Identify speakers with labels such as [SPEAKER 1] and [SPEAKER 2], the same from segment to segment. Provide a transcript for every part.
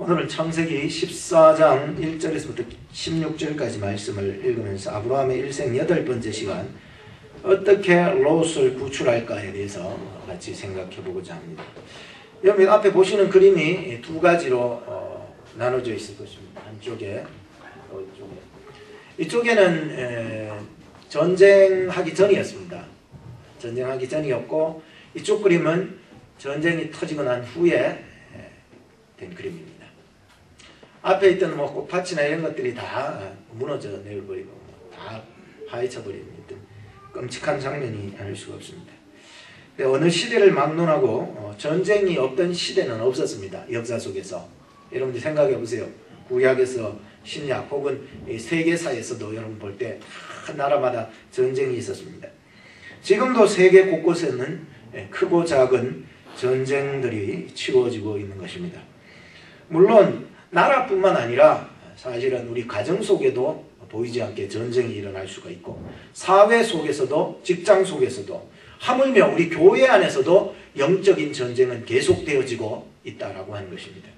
[SPEAKER 1] 오늘은 창세기 14장 1절에서부터 16절까지 말씀을 읽으면서 아브라함의 일생 8번째 시간 어떻게 롯을 구출할까에 대해서 같이 생각해 보고자 합니다. 여러분 앞에 보시는 그림이 두 가지로 나눠져 있을 것입니다. 한쪽에 이쪽에는 전쟁하기 전이었습니다. 전쟁하기 전이었고 이쪽 그림은 전쟁이 터지고 난 후에 된 그림입니다. 앞에 있던 뭐 꽃밭이나 이런 것들이 다 무너져 내려버리고 다 파헤쳐버리는 끔찍한 장면이 아닐 수가 없습니다. 어느 시대를 막론하고 전쟁이 없던 시대는 없었습니다. 역사 속에서. 여러분들 생각해 보세요. 구약에서 신약 혹은 세계사에서도 여러분 볼 때 나라마다 전쟁이 있었습니다. 지금도 세계 곳곳에는 크고 작은 전쟁들이 치워지고 있는 것입니다. 물론 나라뿐만 아니라 사실은 우리 가정 속에도 보이지 않게 전쟁이 일어날 수가 있고 사회 속에서도 직장 속에서도 하물며 우리 교회 안에서도 영적인 전쟁은 계속되어지고 있다라고 하는 것입니다.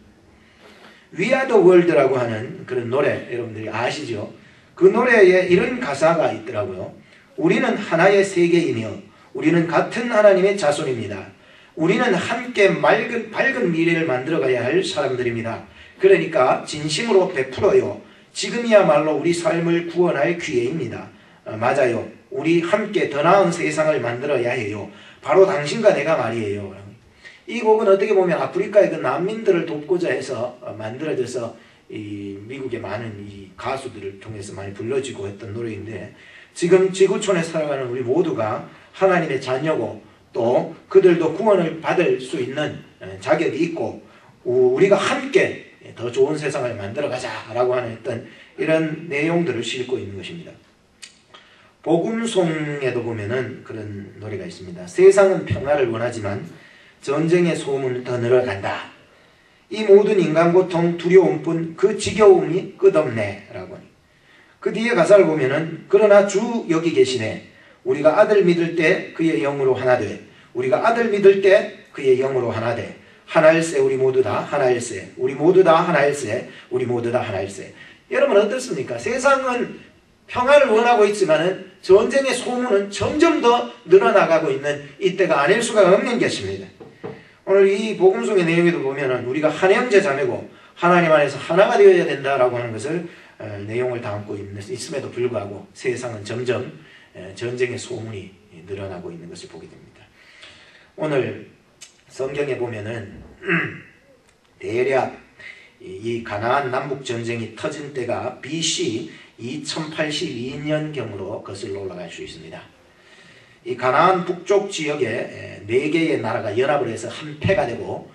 [SPEAKER 1] We are the world라고 하는 그런 노래 여러분들이 아시죠? 그 노래에 이런 가사가 있더라고요. 우리는 하나의 세계이며 우리는 같은 하나님의 자손입니다. 우리는 함께 밝은 미래를 만들어가야 할 사람들입니다. 그러니까 진심으로 베풀어요. 지금이야말로 우리 삶을 구원할 기회입니다. 맞아요. 우리 함께 더 나은 세상을 만들어야 해요. 바로 당신과 내가 말이에요. 이 곡은 어떻게 보면 아프리카의 그 난민들을 돕고자 해서 만들어져서 이 미국의 많은 이 가수들을 통해서 많이 불러지고 했던 노래인데 지금 지구촌에 살아가는 우리 모두가 하나님의 자녀고 또 그들도 구원을 받을 수 있는 자격이 있고 우리가 함께 더 좋은 세상을 만들어가자라고 하는 어떤 이런 내용들을 싣고 있는 것입니다. 복음송에도 보면은 그런 노래가 있습니다. 세상은 평화를 원하지만 전쟁의 소문은 더 늘어간다. 이 모든 인간 고통 두려움뿐 그 지겨움이 끝없네 라고. 그 뒤에 가사를 보면은 그러나 주 여기 계시네. 우리가 아들 믿을 때 그의 영으로 하나 돼. 우리가 아들 믿을 때 그의 영으로 하나 돼. 하나일세 우리 모두 다 하나일세. 우리 모두 다 하나일세. 우리 모두 다 하나일세. 여러분 어떻습니까? 세상은 평화를 원하고 있지만은 전쟁의 소문은 점점 더 늘어나가고 있는 이때가 아닐 수가 없는 것입니다. 오늘 이 복음송의 내용에도 보면은 우리가 한 형제 자매고 하나님 안에서 하나가 되어야 된다라고 하는 것을 내용을 담고 있음에도 불구하고 세상은 점점 전쟁의 소문이 늘어나고 있는 것을 보게 됩니다. 오늘 성경에 보면은 대략 이 가나안 남북 전쟁이 터진 때가 BC 2082년경으로 거슬러 올라갈 수 있습니다. 이 가나안 북쪽 지역에 4개의 나라가 연합을 해서 한 패가 되고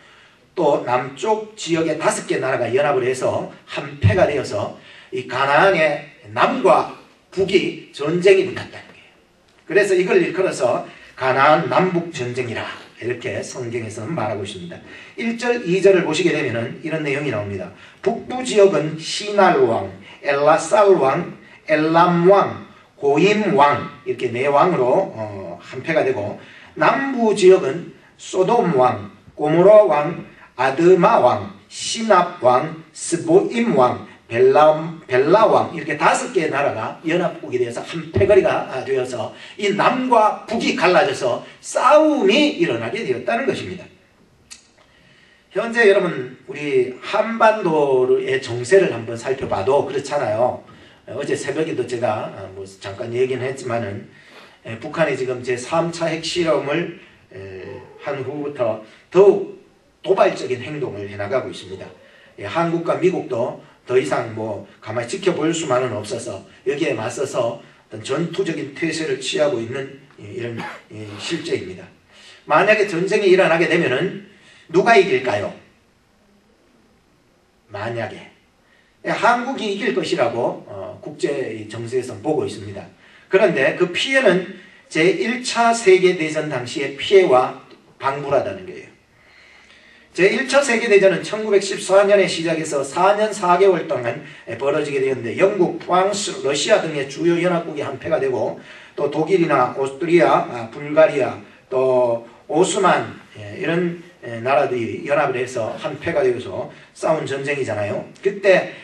[SPEAKER 1] 또 남쪽 지역에 5개 나라가 연합을 해서 한 패가 되어서 이 가나안의 남과 북이 전쟁이 붙었다는 거예요. 그래서 이걸 일컬어서 가나안 남북 전쟁이라 이렇게 성경에서는 말하고 있습니다. 1절, 2절을 보시게 되면 이런 내용이 나옵니다. 북부 지역은 시날왕, 엘라살왕, 엘람왕, 고임왕 이렇게 4왕으로 한 패가 되고 남부 지역은 소돔왕, 고모라왕, 아드마왕, 시납왕, 스보임왕, 벨라왕 이렇게 5개의 나라가 연합국이 되어서 한 패거리가 되어서 이 남과 북이 갈라져서 싸움이 일어나게 되었다는 것입니다. 현재 여러분 우리 한반도의 정세를 한번 살펴봐도 그렇잖아요. 어제 새벽에도 제가 뭐 잠깐 얘기는 했지만은 북한이 지금 제3차 핵실험을 한 후부터 더욱 도발적인 행동을 해나가고 있습니다. 한국과 미국도 더 이상 뭐 가만히 지켜볼 수만은 없어서 여기에 맞서서 어떤 전투적인 태세를 취하고 있는 이런 실제입니다. 만약에 전쟁이 일어나게 되면은 누가 이길까요? 만약에 한국이 이길 것이라고 국제 정세에서 보고 있습니다. 그런데 그 피해는 제1차 세계대전 당시의 피해와 방불하다는 거예요. 제1차 세계대전은 1914년에 시작해서 4년 4개월 동안 벌어지게 되었는데 영국, 프랑스, 러시아 등의 주요 연합국이 한 패가 되고 또 독일이나 오스트리아, 불가리아, 또 오스만 이런 나라들이 연합을 해서 한 패가 되어서 싸운 전쟁이잖아요. 그때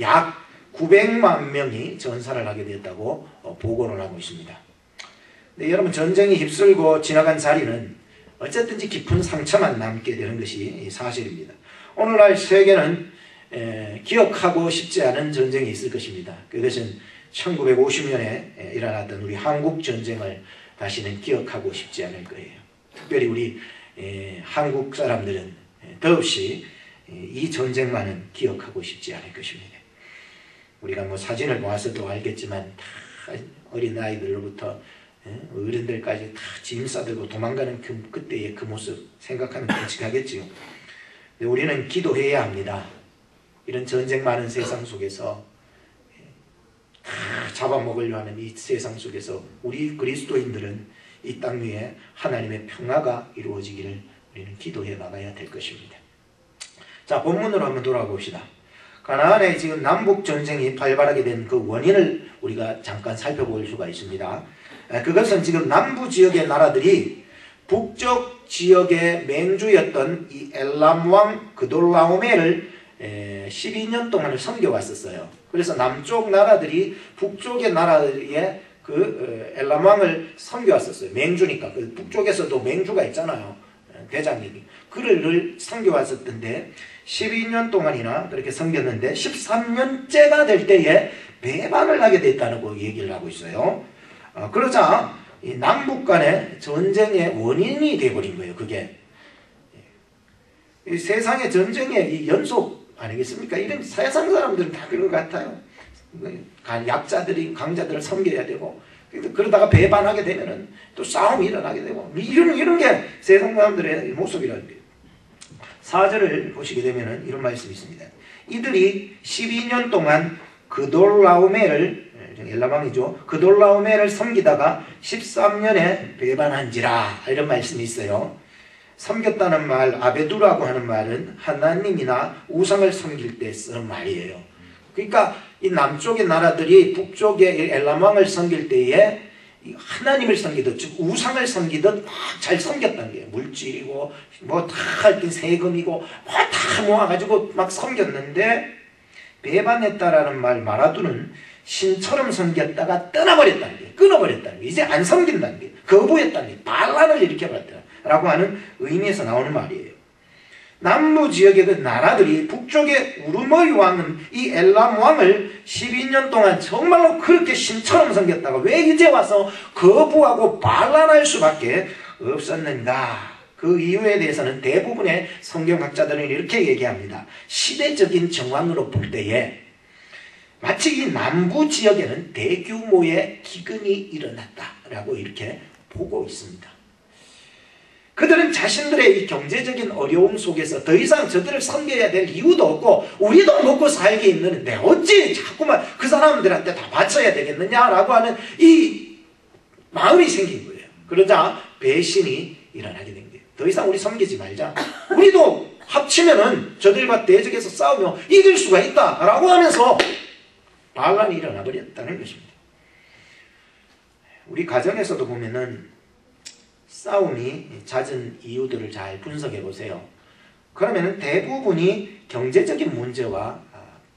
[SPEAKER 1] 약 900만 명이 전사를 하게 되었다고 보고를 하고 있습니다. 근데 여러분, 전쟁이 휩쓸고 지나간 자리는 어쨌든지 깊은 상처만 남게 되는 것이 사실입니다. 오늘날 세계는 기억하고 싶지 않은 전쟁이 있을 것입니다. 그것은 1950년에 일어났던 우리 한국 전쟁을 다시는 기억하고 싶지 않을 거예요. 특별히 우리 한국 사람들은 더없이 이 전쟁만은 기억하고 싶지 않을 것입니다. 우리가 뭐 사진을 보아서도 알겠지만 다 어린 아이들로부터 어른들까지 다 짐 싸들고 도망가는 그때의 그 모습 생각하면 끔찍하겠지요. 근데 우리는 기도해야 합니다. 이런 전쟁 많은 세상 속에서 다 잡아먹으려 하는 이 세상 속에서 우리 그리스도인들은 이 땅 위에 하나님의 평화가 이루어지기를 우리는 기도해 나가야 될 것입니다. 자, 본문으로 한번 돌아가 봅시다. 가나안에 지금 남북 전쟁이 발발하게 된 그 원인을 우리가 잠깐 살펴볼 수가 있습니다. 그것은 지금 남부 지역의 나라들이 북쪽 지역의 맹주였던 이 엘람 왕 그돌라오메를 12년 동안을 섬겨왔었어요. 그래서 남쪽 나라들이 북쪽의 나라의 그 엘람 왕을 섬겨왔었어요. 맹주니까. 그 북쪽에서도 맹주가 있잖아요. 대장님이. 그를 섬겨왔었던데 12년 동안이나 그렇게 섬겼는데 13년째가 될 때에 배반을 하게 됐다고 얘기를 하고 있어요. 그러자 이 남북 간의 전쟁의 원인이 되어버린 거예요. 그게 이 세상의 전쟁의 이 연속 아니겠습니까? 이런 세상 사람들은 다 그런 것 같아요. 약자들이 강자들을 섬겨야 되고, 그러다가 배반하게 되면은 또 싸움이 일어나게 되고, 이런 게 세상 사람들의 모습이라는 거예요. 4절을 보시게 되면은 이런 말씀이 있습니다. 이들이 12년 동안 그돌라오메를, 엘라망이죠. 그돌라오메를 섬기다가 13년에 배반한지라, 이런 말씀이 있어요. 섬겼다는 말, 아베두라고 하는 말은 하나님이나 우상을 섬길 때 쓰는 말이에요. 그러니까 이 남쪽의 나라들이 북쪽의 엘람왕을 섬길 때에 하나님을 섬기듯, 즉 우상을 섬기듯 막 잘 섬겼다는 거예요. 물질이고 뭐 다 하여튼 세금이고 뭐 다 모아가지고 막 섬겼는데, 배반했다라는 말 마라두는 신처럼 섬겼다가 떠나버렸다는 거예요. 끊어버렸다는 거예요. 이제 안 섬긴다는 거예요. 거부했다는 거예요. 반란을 일으켜버렸다라고 하는 의미에서 나오는 말이에요. 남부 지역의 그 나라들이 북쪽의 우르머리 왕은 이 엘람 왕을 12년 동안 정말로 그렇게 신처럼 섬겼다가 왜 이제 와서 거부하고 반란할 수밖에 없었는가? 그 이유에 대해서는 대부분의 성경학자들은 이렇게 얘기합니다. 시대적인 정황으로 볼 때에 마치 이 남부 지역에는 대규모의 기근이 일어났다라고 이렇게 보고 있습니다. 그들은 자신들의 이 경제적인 어려움 속에서 더 이상 저들을 섬겨야 될 이유도 없고, 우리도 먹고 살게 있는데 어찌 자꾸만 그 사람들한테 다 바쳐야 되겠느냐라고 하는 이 마음이 생긴 거예요. 그러자 배신이 일어나게 된 거예요. 더 이상 우리 섬기지 말자. 우리도 합치면은 저들과 대적해서 싸우며 이길 수가 있다라고 하면서 반란이 일어나 버렸다는 것입니다. 우리 가정에서도 보면은 싸움이 잦은 이유들을 잘 분석해 보세요. 그러면 대부분이 경제적인 문제와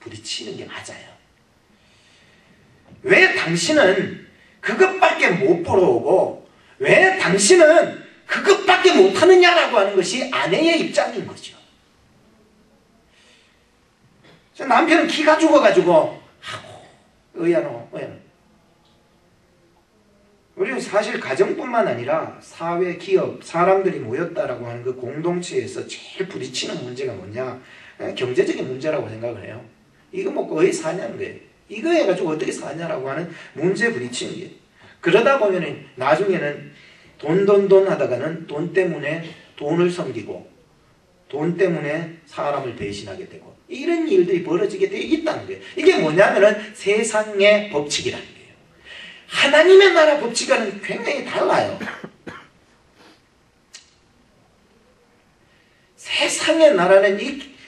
[SPEAKER 1] 부딪히는 게 맞아요. 왜 당신은 그것밖에 못 벌어오고 왜 당신은 그것밖에 못하느냐라고 하는 것이 아내의 입장인 거죠. 남편은 기가 죽어가지고 의아노. 우리는 사실 가정뿐만 아니라 사회, 기업, 사람들이 모였다라고 하는 그 공동체에서 제일 부딪히는 문제가 뭐냐? 경제적인 문제라고 생각을 해요. 이거 먹고 왜 사냐는 거예요. 이거 해가지고 어떻게 사냐라고 하는 문제에 부딪히는 게. 그러다 보면 나중에는 돈 하다가는 돈 때문에 돈을 섬기고 돈 때문에 사람을 배신하게 되고 이런 일들이 벌어지게 되어 있다는 거예요. 이게 뭐냐면은 세상의 법칙이라는 거예요. 하나님의 나라 법칙과는 굉장히 달라요. 세상의 나라는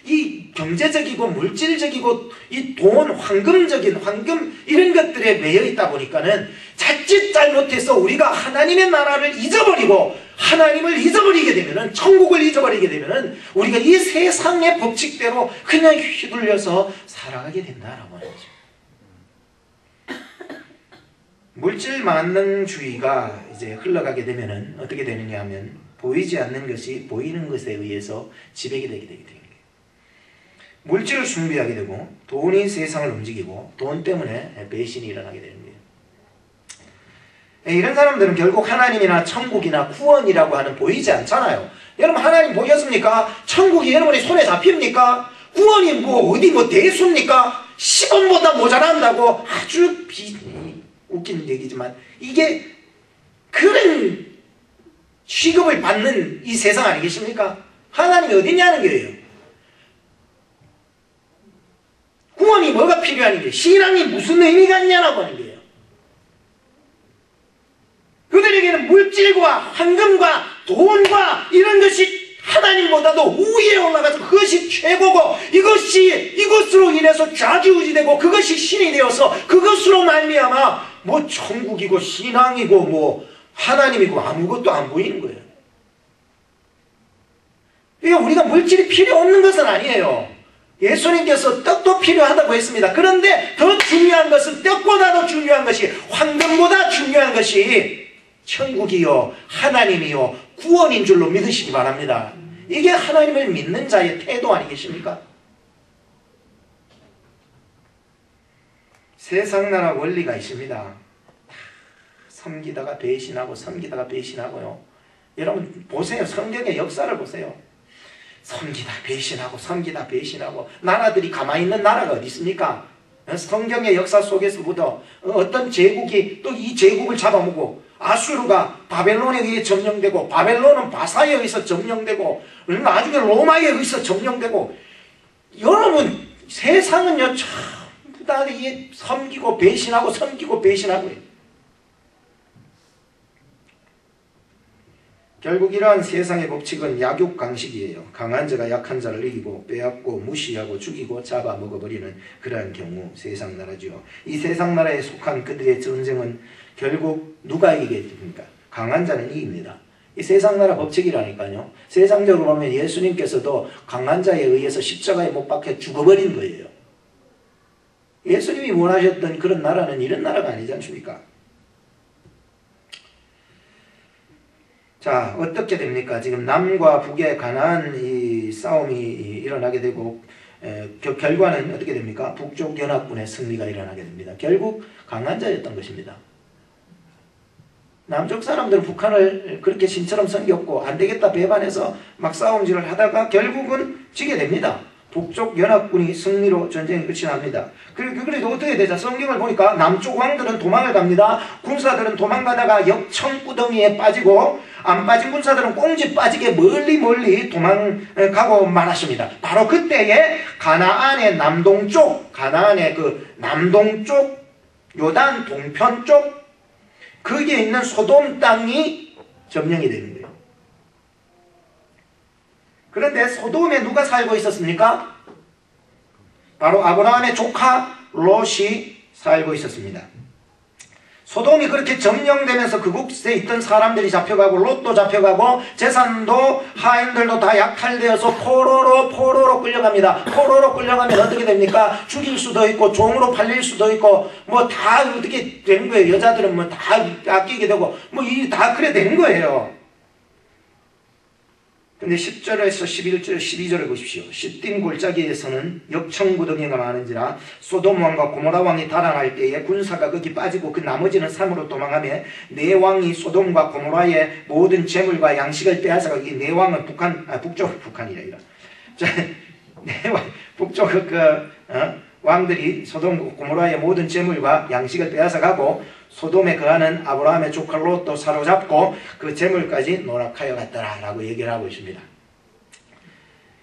[SPEAKER 1] 이 이 경제적이고 물질적이고 이 돈, 황금 이런 것들에 매여 있다 보니까는 자칫 잘못해서 우리가 하나님의 나라를 잊어버리고 하나님을 잊어버리게 되면은, 천국을 잊어버리게 되면은 우리가 이 세상의 법칙대로 그냥 휘둘려서 살아가게 된다라고 하는 거죠. 물질 만능주의가 이제 흘러가게 되면은 어떻게 되느냐 하면 보이지 않는 것이 보이는 것에 의해서 지배가 되게 되는 거예요. 물질을 숭배하게 되고 돈이 세상을 움직이고 돈 때문에 배신이 일어나게 되는 거예요. 이런 사람들은 결국 하나님이나 천국이나 구원이라고 하는 보이지 않잖아요. 여러분 하나님 보셨습니까? 천국이 여러분의 손에 잡힙니까? 구원이 뭐 어디 뭐 대수입니까? 10원보다 모자란다고 아주 웃긴 얘기지만 이게 그런 취급을 받는 이 세상 아니겠습니까? 하나님이 어디냐는 거예요. 구원이 뭐가 필요한 거예요? 신앙이 무슨 의미가 있냐라고 하는 거예요. 그들에게는 물질과 황금과 돈과 이런 것이 하나님보다도 우위에 올라가서 그것이 최고고 이것으로 인해서 좌지우지되고 그것이 신이 되어서 그것으로 말미암아 뭐 천국이고 신앙이고 뭐 하나님이고 아무것도 안 보이는 거예요. 그러니까 우리가 물질이 필요 없는 것은 아니에요. 예수님께서 떡도 필요하다고 했습니다. 그런데 더 중요한 것은 떡보다도 중요한 것이 황금보다 중요한 것이 천국이요 하나님이요 구원인 줄로 믿으시기 바랍니다. 이게 하나님을 믿는 자의 태도 아니겠습니까? 세상 나라 원리가 있습니다. 섬기다가 배신하고 섬기다가 배신하고요. 여러분 보세요. 성경의 역사를 보세요. 섬기다 배신하고 섬기다 배신하고 나라들이 가만히 있는 나라가 어디 있습니까? 성경의 역사 속에서부터 어떤 제국이 또 이 제국을 잡아먹고 아수르가 바벨론에 의해 점령되고 바벨론은 바사에 의해서 점령되고 나중에 로마에 의해서 점령되고 여러분 세상은요 전부 다 이게 섬기고 배신하고 섬기고 배신하고요. 결국 이러한 세상의 법칙은 약육강식이에요. 강한 자가 약한 자를 이기고 빼앗고 무시하고 죽이고 잡아먹어버리는 그러한 경우 세상 나라죠. 이 세상 나라에 속한 그들의 전쟁은 결국 누가 이기게 됩니까? 강한 자는 이깁니다. 이 세상 나라 법칙이라니까요. 세상적으로 보면 예수님께서도 강한 자에 의해서 십자가에 못 박혀 죽어버린 거예요. 예수님이 원하셨던 그런 나라는 이런 나라가 아니지 않습니까? 자, 어떻게 됩니까? 지금 남과 북의 가나안 이 싸움이 일어나게 되고 결과는 어떻게 됩니까? 북쪽 연합군의 승리가 일어나게 됩니다. 결국 강한 자였던 것입니다. 남쪽 사람들은 북한을 그렇게 신처럼 섬겼고 안 되겠다 배반해서 막 싸움질을 하다가 결국은 지게 됩니다. 북쪽 연합군이 승리로 전쟁이 끝이 납니다. 그래도 어떻게 되죠? 성경을 보니까 남쪽 왕들은 도망을 갑니다. 군사들은 도망가다가 역청구덩이에 빠지고 안 빠진 군사들은 꽁지 빠지게 멀리 도망가고 말았습니다. 바로 그때에 가나안의 남동쪽 요단 동편 쪽 거기에 있는 소돔 땅이 점령이 되는 거예요. 그런데 소돔에 누가 살고 있었습니까? 바로 아브라함의 조카 롯이 살고 있었습니다. 소돔이 그렇게 점령되면서 그곳에 있던 사람들이 잡혀가고 롯도 잡혀가고 재산도 하인들도 다 약탈되어서 포로로 끌려갑니다. 포로로 끌려가면 어떻게 됩니까? 죽일 수도 있고 종으로 팔릴 수도 있고 뭐 다 어떻게 되는 거예요. 여자들은 뭐 다 아끼게 되고 뭐 다 그래 되는 거예요. 근데 10절에서 11절, 12절을 보십시오. 시딤 골짜기에서는 역청구덩이가 많은지라 소돔 왕과 고모라 왕이 달아날 때에 군사가 거기 빠지고 그 나머지는 삶으로 도망하며 네 왕이 소돔과 고모라의 모든 재물과 양식을 빼앗아가기. 네 왕은 북한이라. 북쪽 왕들이 소돔 고모라의 모든 재물과 양식을 빼앗아가고 소돔에 거하는 아브라함의 조카 롯도 사로잡고 그 재물까지 노락하여 갔더라 라고 얘기를 하고 있습니다.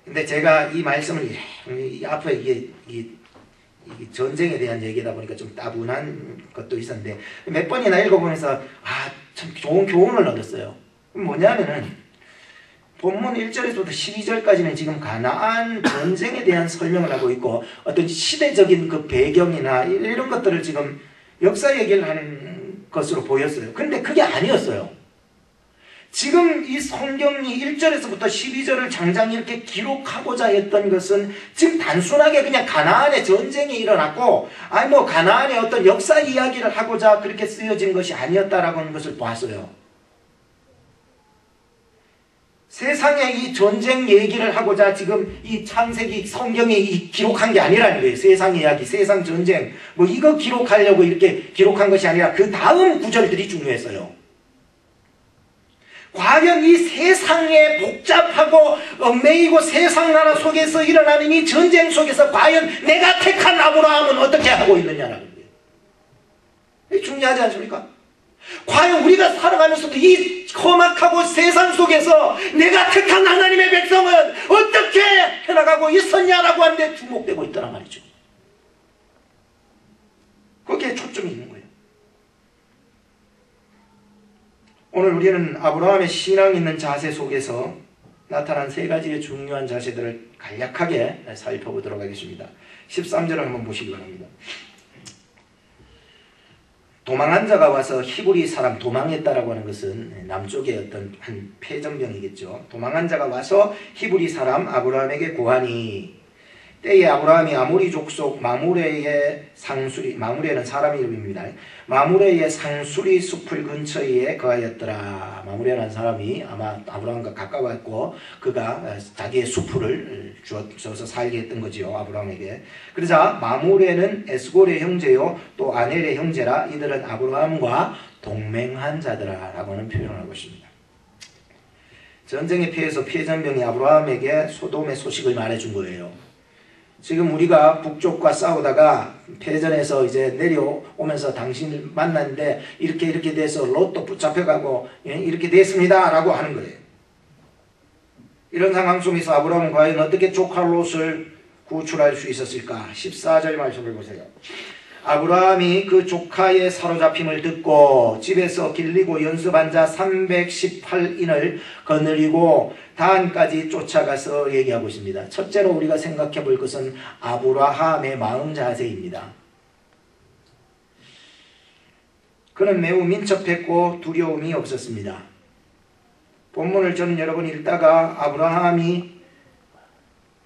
[SPEAKER 1] 근데 제가 이 말씀을 앞에 이게 전쟁에 대한 얘기다 보니까 좀 따분한 것도 있었는데 몇 번이나 읽어보면서 참 좋은 교훈을 얻었어요. 뭐냐면은 본문 1절에서부터 12절까지는 지금 가나안 전쟁에 대한 설명을 하고 있고 어떤 시대적인 그 배경이나 이런 것들을 지금 역사 얘기를 하는 것으로 보였어요. 그런데 그게 아니었어요. 지금 이 성경이 1절에서부터 12절을 장장 이렇게 기록하고자 했던 것은 지금 단순하게 그냥 가나안의 전쟁이 일어났고 아니 뭐 가나안의 어떤 역사 이야기를 하고자 그렇게 쓰여진 것이 아니었다라고 하는 것을 봤어요. 세상의 이 전쟁 얘기를 하고자 지금 이 창세기 성경이 기록한 게 아니라는 거예요. 세상 이야기, 세상 전쟁 뭐 이거 기록하려고 이렇게 기록한 것이 아니라 그 다음 구절들이 중요했어요. 과연 이 세상에 복잡하고 얽매이고 세상 나라 속에서 일어나는 이 전쟁 속에서 과연 내가 택한 아브라함은 어떻게 하고 있느냐라는 거예요. 이게 중요하지 않습니까? 과연 우리가 살아가면서도 이 험악하고 세상 속에서 내가 택한 하나님의 백성은 어떻게 해나가고 있었냐라고 하는데 주목되고 있더란 말이죠. 거기에 초점이 있는 거예요. 오늘 우리는 아브라함의 신앙 있는 자세 속에서 나타난 세 가지의 중요한 자세들을 간략하게 살펴보도록 하겠습니다. 13절을 한번 보시기 바랍니다. 도망한 자가 와서 히브리 사람, 도망했다라고 하는 것은 남쪽의 어떤 한 패전병이겠죠. 도망한 자가 와서 히브리 사람 아브라함에게 고하니 때에 아브라함이 아모리 족속 마므레의 상수리, 마므레는 사람 이름입니다. 마므레의 상수리 숲을 근처에 거하였더라. 마므레라는 사람이 아마 아브라함과 가까웠고 그가 자기의 숲을 주어서 살게 했던 거지요. 아브라함에게. 그러자 마므레는 에스골의 형제요 또 아넬의 형제라 이들은 아브라함과 동맹한 자들아 라고 하는 표현을 하고 있습니다. 전쟁에 피해서 피해전병이 아브라함에게 소돔의 소식을 말해준 거예요. 지금 우리가 북쪽과 싸우다가 패전에서 이제 내려오면서 당신을 만났는데 이렇게 돼서 롯도 붙잡혀가고 이렇게 됐습니다 라고 하는 거예요. 이런 상황 속에서 아브라함은 과연 어떻게 조카 롯을 구출할 수 있었을까? 14절 말씀을 보세요. 아브라함이 그 조카의 사로잡힘을 듣고 집에서 길리고 연습한 자 318인을 거느리고 단까지 쫓아가서 얘기하고 있습니다. 첫째로 우리가 생각해 볼 것은 아브라함의 마음 자세입니다. 그는 매우 민첩했고 두려움이 없었습니다. 본문을 저는 여러 번 읽다가 아브라함이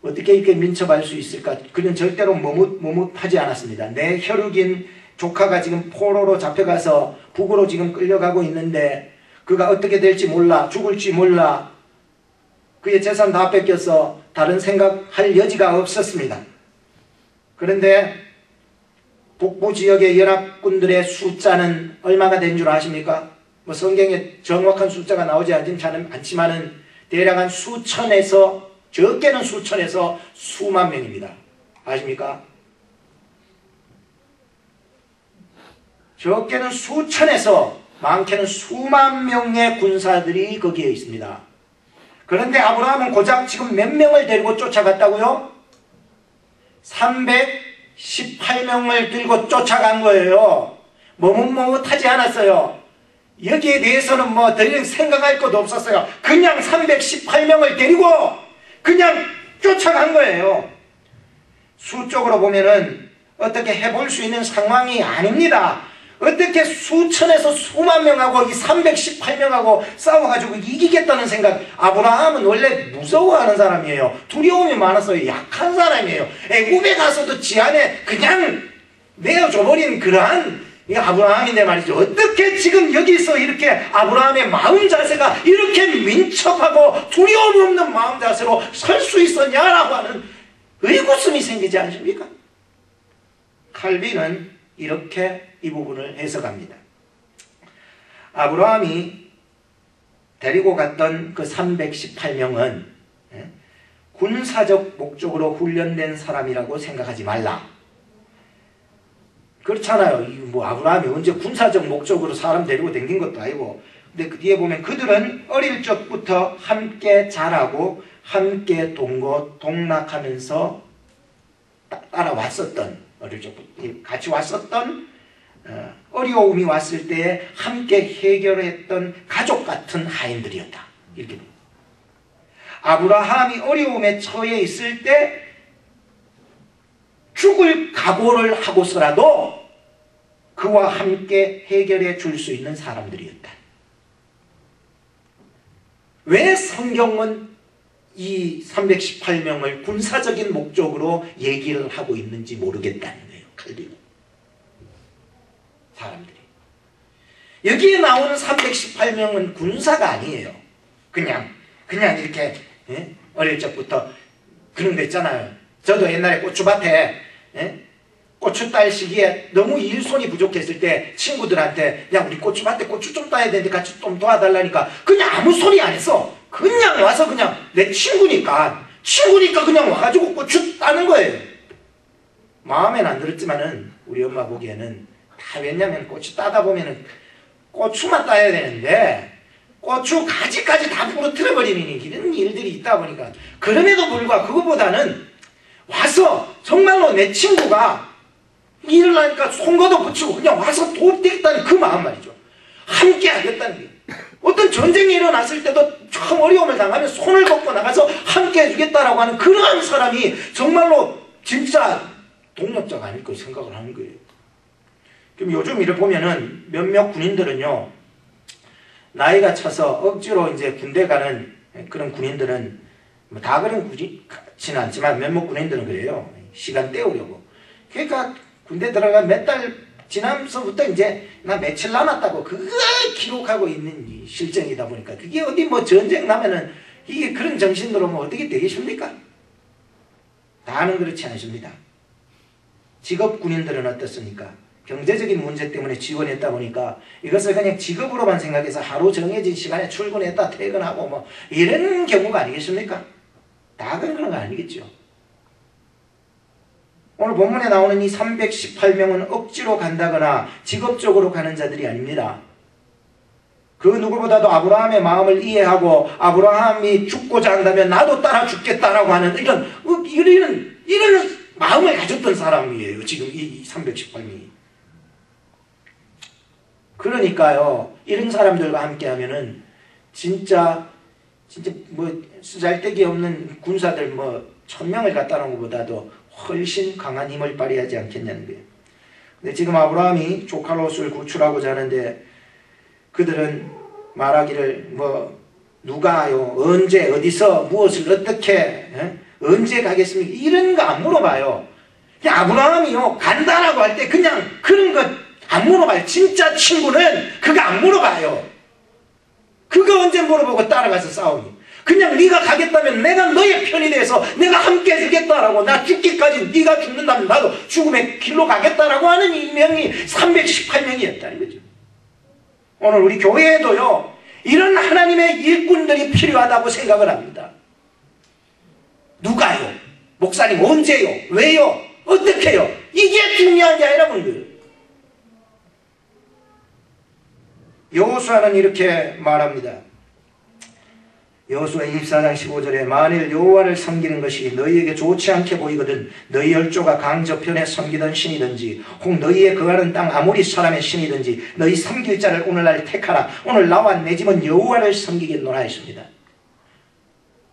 [SPEAKER 1] 어떻게 이렇게 민첩할 수 있을까? 그는 절대로 머뭇하지 않았습니다. 내 혈육인 조카가 지금 포로로 잡혀가서 북으로 지금 끌려가고 있는데 그가 어떻게 될지 몰라, 죽을지 몰라. 그의 재산 다 뺏겨서 다른 생각할 여지가 없었습니다. 그런데 북부 지역의 연합군들의 숫자는 얼마가 된 줄 아십니까? 뭐 성경에 정확한 숫자가 나오지 않지만은 대략 한 수천에서 적게는 수천에서 수만 명입니다. 아십니까? 적게는 수천에서 많게는 수만 명의 군사들이 거기에 있습니다. 그런데 아브라함은 고작 지금 몇 명을 데리고 쫓아갔다고요? 318명을 들고 쫓아간 거예요. 머뭇머뭇하지 않았어요. 여기에 대해서는 뭐 더 이상 생각할 것도 없었어요. 그냥 318명을 데리고 그냥 쫓아간 거예요. 수적으로 보면은 어떻게 해볼 수 있는 상황이 아닙니다. 어떻게 수천에서 수만 명하고 이 318명하고 싸워가지고 이기겠다는 생각. 아브라함은 원래 무서워하는 사람이에요. 두려움이 많아서 약한 사람이에요. 애굽에 가서도 지 안에 그냥 내어줘버린 그러한 이 아브라함인데 말이죠. 어떻게 지금 여기서 이렇게 아브라함의 마음 자세가 이렇게 민첩하고 두려움 없는 마음 자세로 설 수 있었냐라고 하는 의구심이 생기지 않습니까? 칼빈은 이렇게 이 부분을 해석합니다. 아브라함이 데리고 갔던 그 318명은 군사적 목적으로 훈련된 사람이라고 생각하지 말라. 그렇잖아요. 뭐 아브라함이 언제 군사적 목적으로 사람 데리고 댕긴 것도 아니고. 근데 그 뒤에 보면 그들은 어릴 적부터 함께 자라고 함께 동락하면서 따라왔었던, 어릴 적부터 같이 왔었던, 어려움이 왔을 때 함께 해결했던 가족 같은 하인들이었다. 이렇게. 아브라함이 어려움에 처해 있을 때 죽을 각오를 하고서라도 그와 함께 해결해 줄 수 있는 사람들이었다. 왜 성경은 이 318명을 군사적인 목적으로 얘기를 하고 있는지 모르겠다는 거예요. 칼빈은. 사람들이. 여기에 나오는 318명은 군사가 아니에요. 그냥 이렇게 어릴 적부터 그런 거 있잖아요. 저도 옛날에 고추밭에 고추 딸 시기에 너무 일손이 부족했을 때 친구들한테 야 우리 고추밭에 고추 좀 따야 되는데 같이 좀 도와달라니까 그냥 아무 소리 안 했어. 그냥 와서 그냥 내 친구니까 그냥 와가지고 고추 따는 거예요. 마음엔 안 들었지만은 우리 엄마 보기에는 다 왜냐면 고추 따다 보면은 고추만 따야 되는데 고추 가지까지 다 부러뜨려버리는 이런 일들이 있다 보니까 그럼에도 불구하고 그거보다는 와서 정말로 내 친구가 일을 하니까 송거도 붙이고 그냥 와서 돕겠다는 그 마음 말이죠. 함께 하겠다는 게. 어떤 전쟁이 일어났을 때도 참 어려움을 당하면 손을 걷고 나가서 함께 해주겠다라고 하는 그러한 사람이 정말로 진짜 동력자가 아닐 거 생각을 하는 거예요. 그럼 요즘 이를 보면은 몇몇 군인들은요, 나이가 차서 억지로 이제 군대 가는 그런 군인들은 뭐 다 그런 군인지는 않지만 몇몇 군인들은 그래요. 시간 때우려고. 그러니까 군대 들어가 몇 달 지나면서부터 이제 나 며칠 남았다고 그걸 기록하고 있는 실정이다 보니까 그게 어디 뭐 전쟁 나면은 이게 그런 정신으로 뭐 어떻게 되겠습니까? 다는 그렇지 않습니다. 직업 군인들은 어떻습니까? 경제적인 문제 때문에 지원했다 보니까 이것을 그냥 직업으로만 생각해서 하루 정해진 시간에 출근했다 퇴근하고 뭐 이런 경우가 아니겠습니까? 다 그런 거 아니겠죠. 오늘 본문에 나오는 이 318명은 억지로 간다거나 직업적으로 가는 자들이 아닙니다. 그 누구보다도 아브라함의 마음을 이해하고 아브라함이 죽고자 한다면 나도 따라 죽겠다라고 하는 이런 마음을 가졌던 사람이에요. 지금 이 318명이. 그러니까요, 이런 사람들과 함께 하면은 진짜 뭐 쓰잘데기 없는 군사들 뭐 1000명을 갖다 놓은 것보다도 훨씬 강한 힘을 발휘하지 않겠냐는 거예요. 근데 지금 아브라함이 조카 롯을 구출하고자 하는데 그들은 말하기를 뭐 누가요, 언제, 어디서, 무엇을 어떻게, 언제 가겠습니까? 이런 거 안 물어봐요. 그냥 아브라함이요, 간다라고 할 때 그냥 그런 것 안 물어봐요. 진짜 친구는 그거 안 물어봐요. 그거 언제 물어보고 따라가서 싸우니. 그냥 네가 가겠다면 내가 너의 편이 돼서 내가 함께 해주겠다라고 나 죽기까지 네가 죽는다면 나도 죽음의 길로 가겠다라고 하는 이 명이 318명이었다는 거죠. 오늘 우리 교회에도요, 이런 하나님의 일꾼들이 필요하다고 생각을 합니다. 누가요? 목사님 언제요? 왜요? 어떻게요? 이게 중요한 게 아니라 그런 거예요. 여호수아는 이렇게 말합니다. 여호수아 24장 15절에 만일 여호와를 섬기는 것이 너희에게 좋지 않게 보이거든 너희 열조가 강 저편에 섬기던 신이든지 혹 너희의 거하는 땅 아모리 사람의 신이든지 너희 섬길 자를 오늘날 택하라. 오늘 나와 내 집은 여호와를 섬기겠노라 했습니다.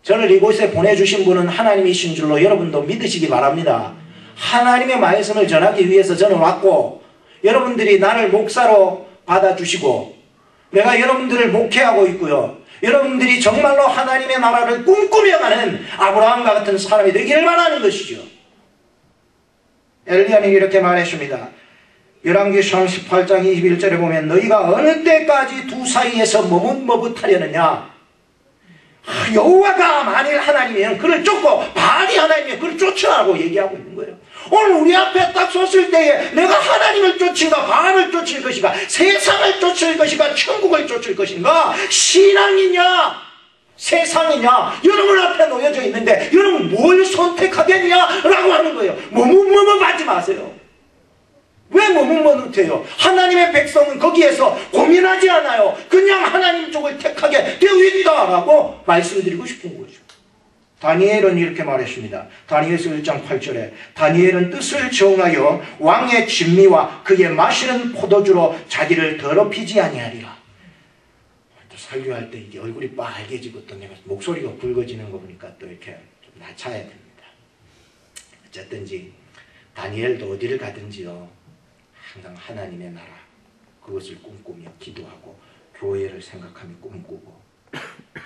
[SPEAKER 1] 저를 이곳에 보내주신 분은 하나님이신 줄로 여러분도 믿으시기 바랍니다. 하나님의 말씀을 전하기 위해서 저는 왔고 여러분들이 나를 목사로 받아주시고 내가 여러분들을 목회하고 있고요. 여러분들이 정말로 하나님의 나라를 꿈꾸며가는 아브라함과 같은 사람이 되기를 바라는 것이죠. 엘리야는 이렇게 말했습니다. 열왕기상 18장 21절에 보면 너희가 어느 때까지 두 사이에서 머뭇머뭇하려느냐. 여호와가 만일 하나님이면 그를 쫓고 바알이 하나님이면 그를 쫓으라고 얘기하고 있는 거예요. 오늘 우리 앞에 딱 섰을 때에 내가 하나님을 쫓은가 바알을 쫓을 것인가 세상을 쫓을 것인가 천국을 쫓을 것인가 신앙이냐 세상이냐 여러분 앞에 놓여져 있는데 여러분 뭘 선택하겠냐라고 하는 거예요. 머뭇머뭇하지 마세요. 왜 머뭇머뭇해요? 하나님의 백성은 거기에서 고민하지 않아요. 그냥 하나님 쪽을 택하게 되어 있다라고 말씀드리고 싶은 거죠. 다니엘은 이렇게 말했습니다. 다니엘서 1장 8절에 다니엘은 뜻을 정하여 왕의 진미와 그의 마시는 포도주로 자기를 더럽히지 아니하리라. 설교할 때 이게 얼굴이 빨개지고 또 내가 목소리가 굵어지는 거 보니까 또 이렇게 좀 낮춰야 됩니다. 어쨌든지 다니엘도 어디를 가든지요 항상 하나님의 나라 그것을 꿈꾸며 기도하고 교회를 생각하며 꿈꾸고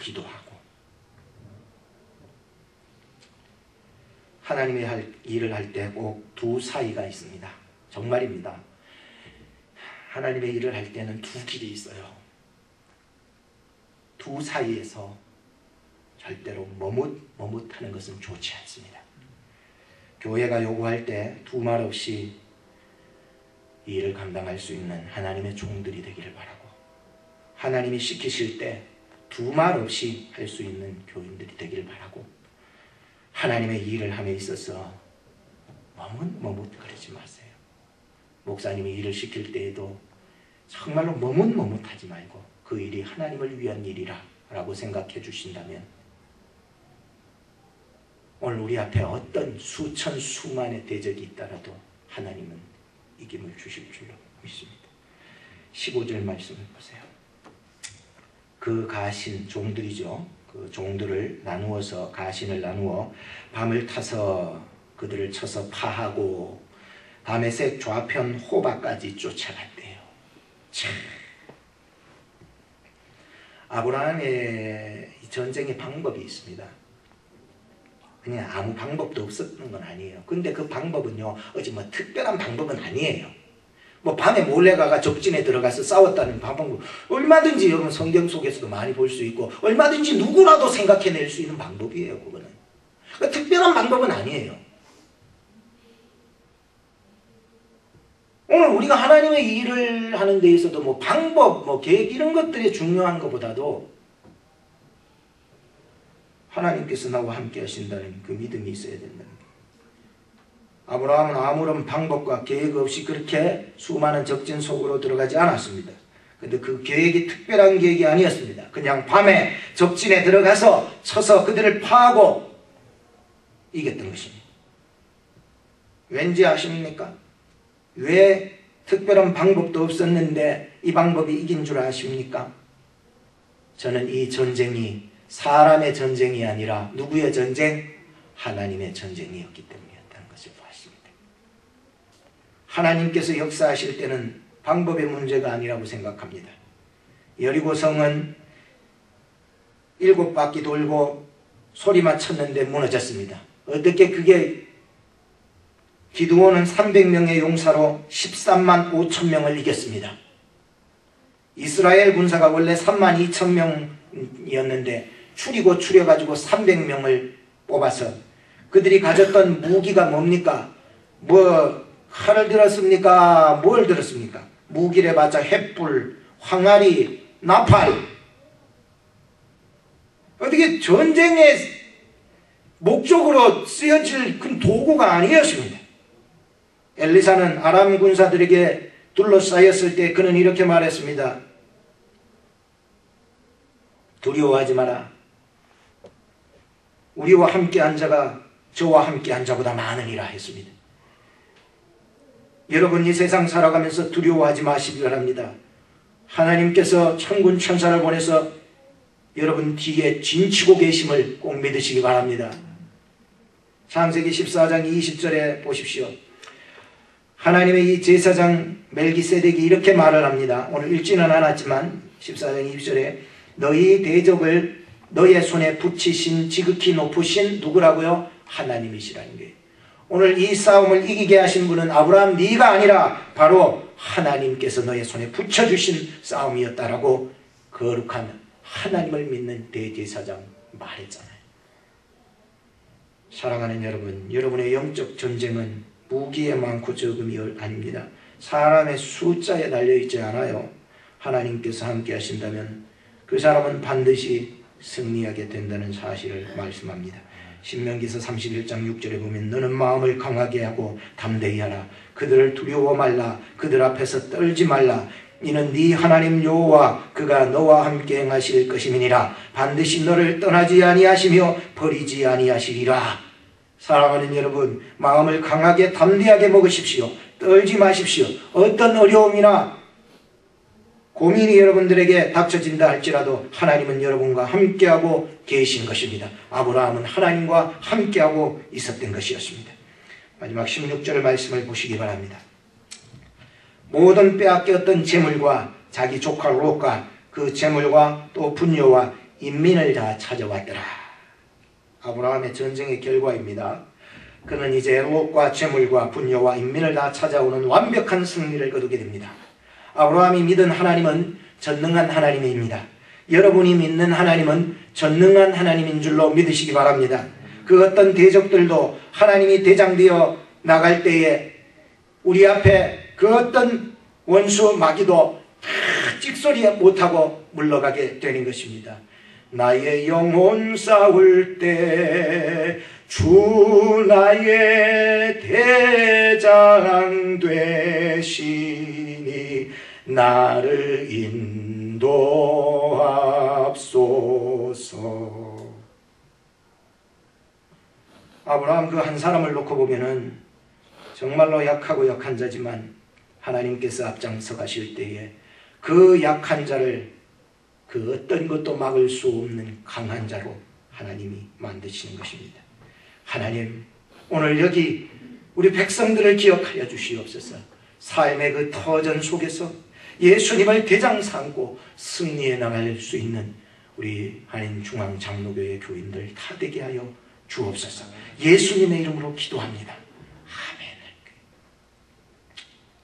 [SPEAKER 1] 기도하고 하나님의 일을 할 때 꼭 두 사이가 있습니다. 정말입니다. 하나님의 일을 할 때는 두 길이 있어요. 두 사이에서 절대로 머뭇하는 것은 좋지 않습니다. 교회가 요구할 때 두 말 없이 이 일을 감당할 수 있는 하나님의 종들이 되기를 바라고 하나님이 시키실 때 두 말 없이 할 수 있는 교인들이 되기를 바라고 하나님의 일을 함에 있어서 머뭇거리지 마세요. 목사님이 일을 시킬 때에도 정말로 머뭇하지 말고 그 일이 하나님을 위한 일이라 라고 생각해 주신다면 오늘 우리 앞에 어떤 수천 수만의 대적이 있더라도 하나님은 이김을 주실 줄로 믿습니다. 15절 말씀을 보세요. 그 가신 종들이죠. 그 종들을 나누어서 가신을 나누어 밤을 타서 그들을 쳐서 파하고 다메섹 좌편 호바까지 쫓아갔대요. 참. 아브라함의 전쟁의 방법이 있습니다. 그냥 아무 방법도 없었던 건 아니에요. 근데 그 방법은요, 어찌 뭐 특별한 방법은 아니에요. 뭐 밤에 몰래 가가 적진에 들어가서 싸웠다는 방법 얼마든지 여러분 성경 속에서도 많이 볼 수 있고 얼마든지 누구라도 생각해낼 수 있는 방법이에요. 그거는 그러니까 특별한 방법은 아니에요. 오늘 우리가 하나님의 일을 하는 데 있어도 뭐 방법, 뭐 계획 이런 것들이 중요한 것보다도 하나님께서 나와 함께 하신다는 그 믿음이 있어야 된다는 거예요. 아브라함은 아무런 방법과 계획 없이 그렇게 수많은 적진 속으로 들어가지 않았습니다. 근데 그 계획이 특별한 계획이 아니었습니다. 그냥 밤에 적진에 들어가서 쳐서 그들을 파하고 이겼던 것입니다. 왠지 아십니까? 왜 특별한 방법도 없었는데 이 방법이 이긴 줄 아십니까? 저는 이 전쟁이 사람의 전쟁이 아니라 누구의 전쟁? 하나님의 전쟁이었기 때문이었다는 것을 보았습니다. 하나님께서 역사하실 때는 방법의 문제가 아니라고 생각합니다. 여리고성은 7바퀴 돌고 소리만 쳤는데 무너졌습니다. 어떻게 그게 기드온은 300명의 용사로 13만 5천 명을 이겼습니다. 이스라엘 군사가 원래 3만 2천 명이었는데 추려가지고 300명을 뽑아서 그들이 가졌던 무기가 뭡니까? 뭐 칼을 들었습니까? 뭘 들었습니까? 무기를 해봤자 횃불, 황아리, 나팔. 어떻게 전쟁의 목적으로 쓰여질 큰 도구가 아니었습니다. 엘리사는 아람 군사들에게 둘러싸였을 때 그는 이렇게 말했습니다. 두려워하지 마라. 우리와 함께한 자가 저와 함께한 자보다 많으니라 했습니다. 여러분 이 세상 살아가면서 두려워하지 마시기 바랍니다. 하나님께서 천군 천사를 보내서 여러분 뒤에 진치고 계심을 꼭 믿으시기 바랍니다. 창세기 14장 20절에 보십시오. 하나님의 이 제사장 멜기세덱이 이렇게 말을 합니다. 오늘 읽지는 않았지만 14장 20절에 너희 대적을 너의 손에 붙이신 지극히 높으신 누구라고요? 하나님이시라는 거예요. 오늘 이 싸움을 이기게 하신 분은 아브라함 네가 아니라 바로 하나님께서 너의 손에 붙여주신 싸움이었다라고 거룩한 하나님을 믿는 대제사장 말했잖아요. 사랑하는 여러분, 여러분의 영적 전쟁은 무기에 많고 적음이 아닙니다. 사람의 숫자에 달려있지 않아요. 하나님께서 함께 하신다면 그 사람은 반드시 승리하게 된다는 사실을 말씀합니다. 신명기서 31장 6절에 보면 너는 마음을 강하게 하고 담대히 하라. 그들을 두려워 말라. 그들 앞에서 떨지 말라. 이는 네 하나님 여호와 그가 너와 함께 행하실 것임이니라. 반드시 너를 떠나지 아니하시며 버리지 아니하시리라. 사랑하는 여러분, 마음을 강하게 담대하게 먹으십시오. 떨지 마십시오. 어떤 어려움이나 고민이 여러분들에게 닥쳐진다 할지라도 하나님은 여러분과 함께하고 계신 것입니다. 아브라함은 하나님과 함께하고 있었던 것이었습니다. 마지막 16절 말씀을 보시기 바랍니다. 모든 빼앗겼던 재물과 자기 조카 롯과 그 재물과 또 분녀와 인민을 다 찾아왔더라. 아브라함의 전쟁의 결과입니다. 그는 이제 롯과 재물과 분녀와 인민을 다 찾아오는 완벽한 승리를 거두게 됩니다. 아브라함이 믿은 하나님은 전능한 하나님입니다. 여러분이 믿는 하나님은 전능한 하나님인 줄로 믿으시기 바랍니다. 그 어떤 대적들도 하나님이 대장되어 나갈 때에 우리 앞에 그 어떤 원수 마귀도 찍소리 못하고 물러가게 되는 것입니다. 나의 영혼 싸울 때 주 나의 대장 되시니 나를 인도하옵소서. 아브라함 그 한 사람을 놓고 보면은 정말로 약하고 약한 자지만 하나님께서 앞장서 가실 때에 그 약한 자를 그 어떤 것도 막을 수 없는 강한 자로 하나님이 만드시는 것입니다. 하나님, 오늘 여기 우리 백성들을 기억하여 주시옵소서. 삶의 그 터전 속에서 예수님을 대장 삼고 승리해 나갈 수 있는 우리 한인중앙장로교회 교인들 다 되게 하여 주옵소서. 예수님의 이름으로 기도합니다. 아멘.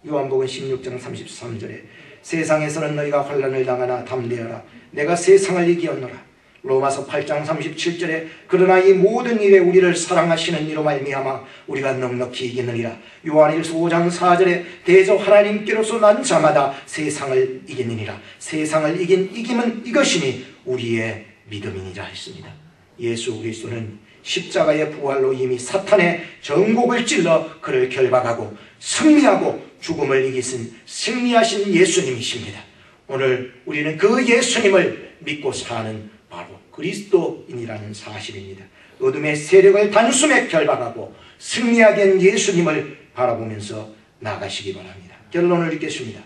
[SPEAKER 1] 요한복음 16장 33절에 세상에서는 너희가 환난을 당하나 담대하라. 내가 세상을 이기었노라. 로마서 8장 37절에 그러나 이 모든 일에 우리를 사랑하시는 이로 말미암아 우리가 넉넉히 이기느니라. 요한일서 5장 4절에 대저 하나님께로서 난 자마다 세상을 이기느니라. 세상을 이긴 이김은 이것이니 우리의 믿음이니라 했습니다. 예수 그리스도는 십자가의 부활로 이미 사탄의 정곡을 찔러 그를 결박하고 승리하고 죽음을 이기신 승리하신 예수님이십니다. 오늘 우리는 그 예수님을 믿고 사는 바로 그리스도인이라는 사실입니다. 어둠의 세력을 단숨에 결박하고 승리하게 한 예수님을 바라보면서 나가시기 바랍니다. 결론을 읽겠습니다.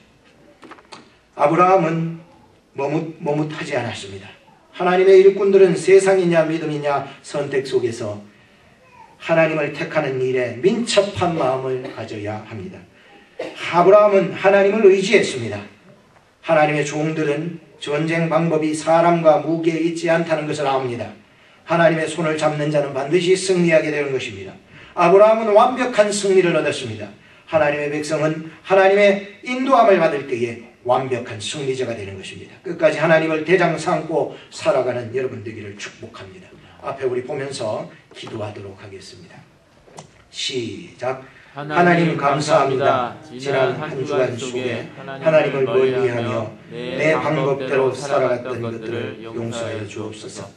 [SPEAKER 1] 아브라함은 머뭇하지 않았습니다. 하나님의 일꾼들은 세상이냐 믿음이냐 선택 속에서 하나님을 택하는 일에 민첩한 마음을 가져야 합니다. 아브라함은 하나님을 의지했습니다. 하나님의 종들은 전쟁 방법이 사람과 무기에 있지 않다는 것을 압니다. 하나님의 손을 잡는 자는 반드시 승리하게 되는 것입니다. 아브라함은 완벽한 승리를 얻었습니다. 하나님의 백성은 하나님의 인도함을 받을 때에 완벽한 승리자가 되는 것입니다. 끝까지 하나님을 대장 삼고 살아가는 여러분 되기를 축복합니다. 앞에 우리 보면서 기도하도록 하겠습니다. 시작. 하나님 감사합니다. 지난 한 주간 속에 하나님을 멀리하며 내 방법대로 살아갔던 것들을 용서하여 주옵소서.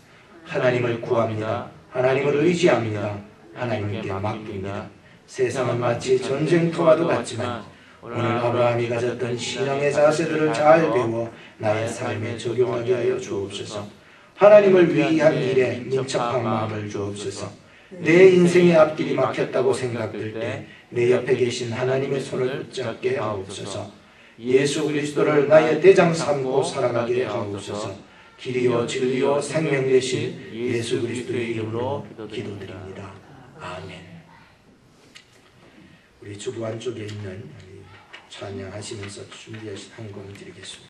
[SPEAKER 1] 하나님을 구합니다. 하나님을 의지합니다. 하나님께 맡깁니다. 세상은 마치 전쟁터와도 같지만 오늘 아브라함이 가졌던 신앙의 자세들을 잘 배워 나의 삶에 적용하게 하여 주옵소서. 하나님을 위한 일에 민첩한 마음을 주옵소서. 내 인생의 앞길이 막혔다고 생각될 때 내 옆에 계신 하나님의 손을 붙잡게 하옵소서. 예수 그리스도를 나의 대장 삼고 살아가게 하옵소서. 길이요 진리요 생명 되신 예수 그리스도의 이름으로 기도드립니다. 아멘. 우리 주부 안쪽에 있는 찬양하시면서 준비하신 한 곡 드리겠습니다.